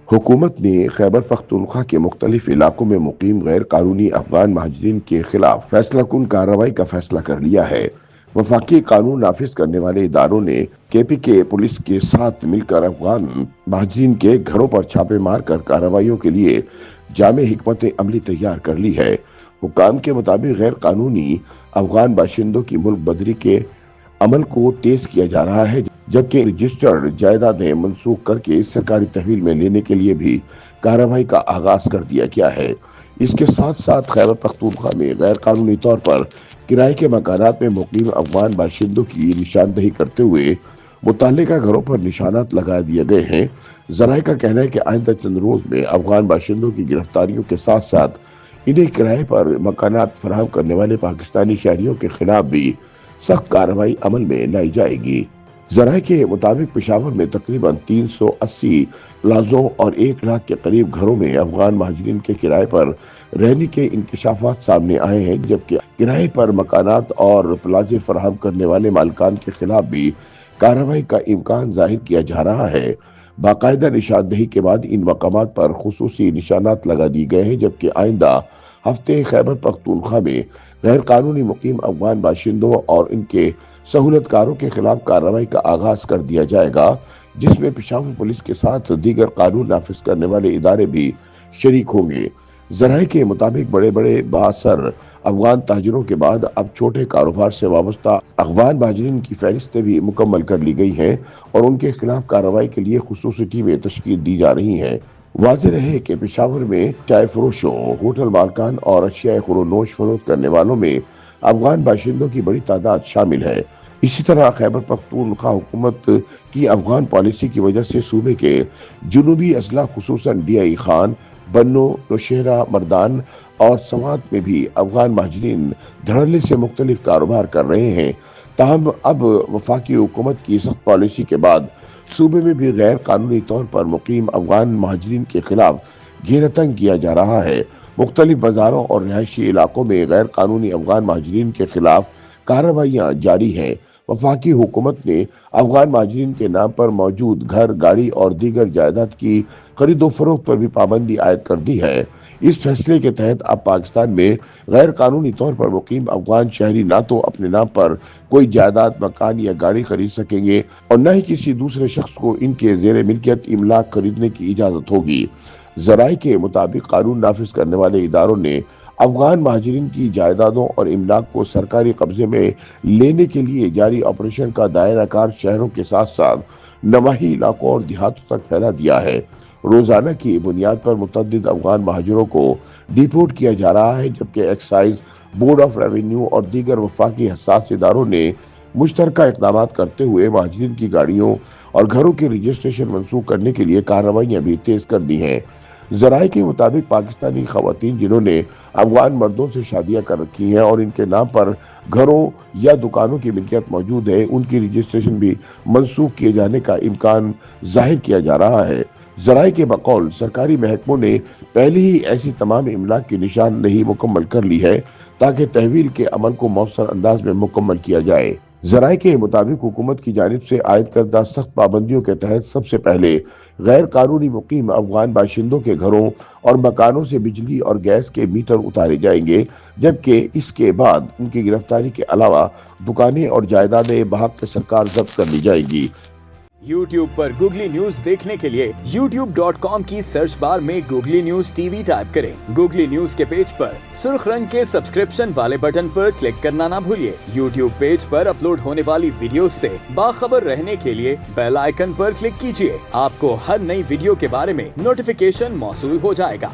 हुकूमत ने खैबर पख्तूनख्वा के मुख्तलिफ इलाकों में मुकीम गैर कानूनी अफगान महाजरीन के खिलाफ फैसला कुन कार्रवाई का फैसला कर लिया है। वफाकी कानून नाफिज करने वाले इदारों ने KPK पुलिस के साथ मिलकर अफगान महाजरीन के घरों पर छापे मार कर कार्रवाइयों के लिए जामे हिकमत अमली तैयार कर ली है। हुक्काम के मुताबिक गैर कानूनी अफगान बाशिंदों की मुल्क बदरी के अमल को तेज किया जा रहा है, जबकि रजिस्टर्ड जायदादें मंसूख करके सरकारी तहवील में लेने के लिए भी कार्रवाई का आगाज कर दिया गया है। इसके साथ साथ खैबर पख्तूनख्वा में गैर कानूनी तौर पर किराए के मकानात में मुकीम अफगान बाशिंदों की निशानदही करते हुए मुतल्लिका घरों पर निशानात लगा दिए गए हैं। जराये का कहना है कि आइंदा चंद रोज में अफगान बाशिंदों की गिरफ्तारियों के साथ साथ इन्हें किराए पर मकानात फराहम करने वाले पाकिस्तानी शहरियों के खिलाफ भी सख्त कार्रवाई अमल में लाई जाएगी। जराये के मुताबिक पेशावर में तकरीबन 380 प्लाजों और 1 लाख के करीब घरों में अफगान महाजरीन के किराए पर रहने के इंकशाफात सामने आए हैं, जबकि किराए पर मकानात और प्लाजे फराहम करने वाले मालिकान के खिलाफ भी कार्रवाई का इम्कान जाहिर किया जा रहा है। बाकायदा निशानदही के बाद इन मकामात पर खुसूसी निशानात लगा दिए गए हैं, जबकि आइंदा हफ्ते खैबर पख्तूनख्वा में गैर कानूनी मुकीम अफगान बाशिंदों और इनके सहूलतकारों के खिलाफ कार्रवाई का आगाज कर दिया जाएगा, जिसमें पेशावर पुलिस के साथ दीगर कानून नाफिज करने वाले इदारे भी शरीक होंगे। जराये के मुताबिक बड़े बड़े बासर अफगान ताजिरों के बाद अब छोटे कारोबार से वाबस्ता अफगान महाजरीन की फहरिस्तें भी मुकम्मल कर ली गई हैं और उनके खिलाफ कार्रवाई के लिए खुसूसी टीमें तश्कील दी जा रही हैं। वाज़ेह रहे कि पेशावर में चाय फरोशों, होटल मालकान और अशिया खुरोनोश फरोख्त करने वालों में अफगान बाशिंदों की बड़ी तादाद शामिल है। इसी तरह खैबर पख्तूनख्वा हुकूमत की अफगान पॉलिसी की वजह से सूबे के जुनूबी अजला खुसूसन DI खान, बन्नो, नौशहरा, मर्दान और समात में भी अफगान महाजरीन धड़ल्ले से मुख्तलिफ कारोबार कर रहे हैं। ताहम अब वफाकी हुकूमत की सख्त पॉलिसी के बाद सूबे में भी गैर कानूनी तौर पर मुकीम अफगान महाजरीन के खिलाफ घेरातंग किया जा रहा है। मुख्तलिफ बाजारों और रिहायशी इलाकों में गैर कानूनी अफगान महाजरीन के खिलाफ कार्रवाइयाँ जारी हैं। वफाकी हुकूमत ने अफगान महाजरीन के नाम पर मौजूद घर, गाड़ी और दीगर जायदाद की खरीदो फरोख्त पर भी पाबंदी आयद कर दी है। इस फैसले के तहत अब पाकिस्तान में गैर कानूनी तौर पर मुकीम अफगान शहरी ना तो अपने नाम पर कोई जायदाद, मकान या गाड़ी खरीद सकेंगे और न ही किसी दूसरे शख्स को इनके जेर मिल्कियत इमलाक खरीदने की इजाजत होगी। जराये के मुताबिक कानून नाफिज करने वाले इदारों ने अफगान महाजरीन की जायदादों और इमलाक को सरकारी कब्जे में लेने के लिए जारी ऑपरेशन का दायरा कार शहरों के साथ साथ नवाही इलाकों और देहातों तक फैला दिया है। रोजाना की बुनियाद पर मुतअद्दिद अफगान महाजरों को डिपोर्ट किया जा रहा है, जबकि एक्साइज, बोर्ड ऑफ रेवेन्यू और दीगर वफाकी हसास इदारों ने मुश्तरका इक़दाम करते हुए महाजरीन की गाड़ियों और घरों के रजिस्ट्रेशन मंसूख करने के लिए कार्रवाइयाँ भी तेज कर दी हैं। जराये के मुताबिक पाकिस्तानी खवातीन जिन्होंने अफगान मर्दों से शादियां कर रखी हैं और इनके नाम पर घरों या दुकानों की मिल्कियत मौजूद है, उनकी रजिस्ट्रेशन भी मंसूख किए जाने का इम्कान जाहिर किया जा रहा है। जराये के बकौल सरकारी महकमों ने पहले ही ऐसी तमाम इमलाक की निशानदही मुकम्मल कर ली है ताकि तहवील के अमल को मौसर अंदाज में मुकम्मल किया जाए। जराये के मुताबिक हुकूमत की जानिब से आयद करदा सख्त पाबंदियों के तहत सबसे पहले गैर कानूनी मुकीम अफगान बाशिंदों के घरों और मकानों से बिजली और गैस के मीटर उतारे जाएंगे, जबकि इसके बाद उनकी गिरफ्तारी के अलावा दुकानें और जायदादें बहक सरकार जब्त कर ली जाएंगी। YouTube पर गूगली न्यूज देखने के लिए youtube.com की सर्च बार में गूगली न्यूज TV टाइप करें। गूगली न्यूज के पेज पर सुर्ख रंग के सब्सक्रिप्शन वाले बटन पर क्लिक करना ना भूलिए। YouTube पेज पर अपलोड होने वाली वीडियोस से बाखबर रहने के लिए बेल आइकन पर क्लिक कीजिए। आपको हर नई वीडियो के बारे में नोटिफिकेशन मौसूल हो जाएगा।